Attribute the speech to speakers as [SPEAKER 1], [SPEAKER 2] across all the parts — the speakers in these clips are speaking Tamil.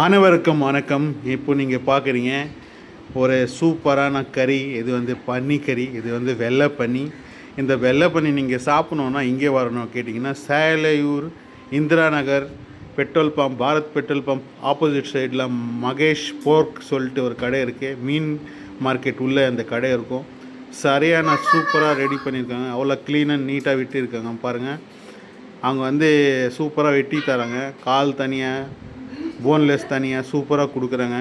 [SPEAKER 1] அனைவருக்கும் வணக்கம். இப்போ நீங்கள் பார்க்குறீங்க ஒரு சூப்பரான கறி. இது வந்து பன்னி கறி. இது வந்து வெள்ளை பன்னி. இந்த வெள்ளை பன்னி நீங்கள் சாப்பிட்ணுன்னா இங்கே வரணும் கேட்டிங்கன்னா, Selaiyur Indira Nagar petrol pump, Bharat petrol pump opposite சைடில் மகேஷ் போர்க் சொல்லிட்டு ஒரு கடை இருக்குது. மீன் மார்க்கெட் உள்ளே அந்த கடை இருக்கும். சரியான சூப்பராக ரெடி பண்ணியிருக்காங்க. அவ்வளோ க்ளீனாக நீட்டாக வெட்டியிருக்காங்க பாருங்கள். அவங்க வந்து சூப்பராக வெட்டி தராங்க. கால் தனியாக, போன்லெஸ் தனியாக சூப்பராக கொடுக்குறாங்க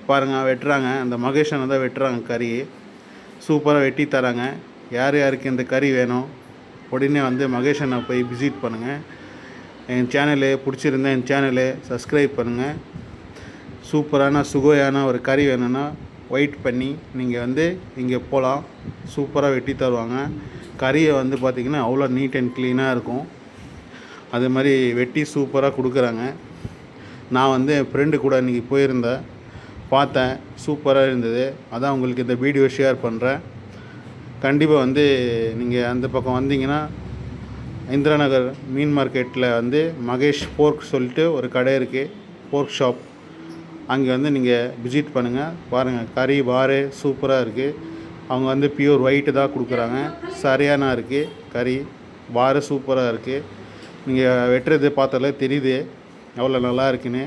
[SPEAKER 1] பாருங்கள். வெட்டுறாங்க, அந்த மகேஷனை தான் வெட்டுறாங்க. கறி சூப்பராக வெட்டி தராங்க. யார் யாருக்கு இந்த கறி வேணும் உடனே வந்து மகேஷனை போய் விசிட் பண்ணுங்கள். என் சேனலு பிடிச்சிருந்தேன், என் சேனலு சப்ஸ்கிரைப் பண்ணுங்கள். சூப்பரான சுவையான ஒரு கறி வேணும்னா வெயிட் பண்ணி நீங்கள் வந்து இங்கே போகலாம். சூப்பராக வெட்டி தருவாங்க. கறியை வந்து பார்த்திங்கன்னா அவ்வளோ நீட் அண்ட் க்ளீனாக இருக்கும். அது மாதிரி வெட்டி சூப்பராக கொடுக்குறாங்க. நான் வந்து என் ஃப்ரெண்டு கூட இன்றைக்கி போயிருந்தேன், பார்த்தேன். சூப்பராக இருந்தது. அதான் உங்களுக்கு இந்த வீடியோ ஷேர் பண்ணுறேன். கண்டிப்பாக வந்து நீங்கள் அந்த பக்கம் வந்தீங்கன்னா, இந்திரா நகர் மீன் மார்க்கெட்டில் வந்து மகேஷ் போர்க் சொல்லிட்டு ஒரு கடை இருக்குது, போர்க் ஷாப். அங்கே வந்து நீங்கள் விசிட் பண்ணுங்கள். பாருங்கள், கறி வாரு சூப்பராக இருக்குது. அவங்க வந்து பியூர் ஒயிட்டு தான் கொடுக்குறாங்க. சரியான இருக்குது கறி வாரு சூப்பராக இருக்குது. நீங்கள் வெட்டுறது பார்த்தாலே தெரியுது எவ்வளோ நல்லா இருக்குன்னு.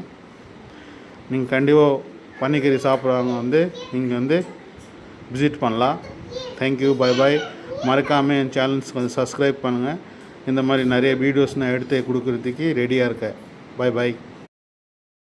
[SPEAKER 1] நீங்கள் கண்டிப்பாக பன்னிக்கறி சாப்பிட்றவங்க வந்து நீங்கள் வந்து விசிட் பண்ணலாம். Thank you, bye bye. மறக்காமல் என் சேனல்ஸ் கொஞ்சம் சப்ஸ்கிரைப் பண்ணுங்கள். இந்த மாதிரி நிறைய வீடியோஸ் நான் எடுத்து கொடுக்குறதுக்கு ரெடியாக இருக்கேன். Bye bye.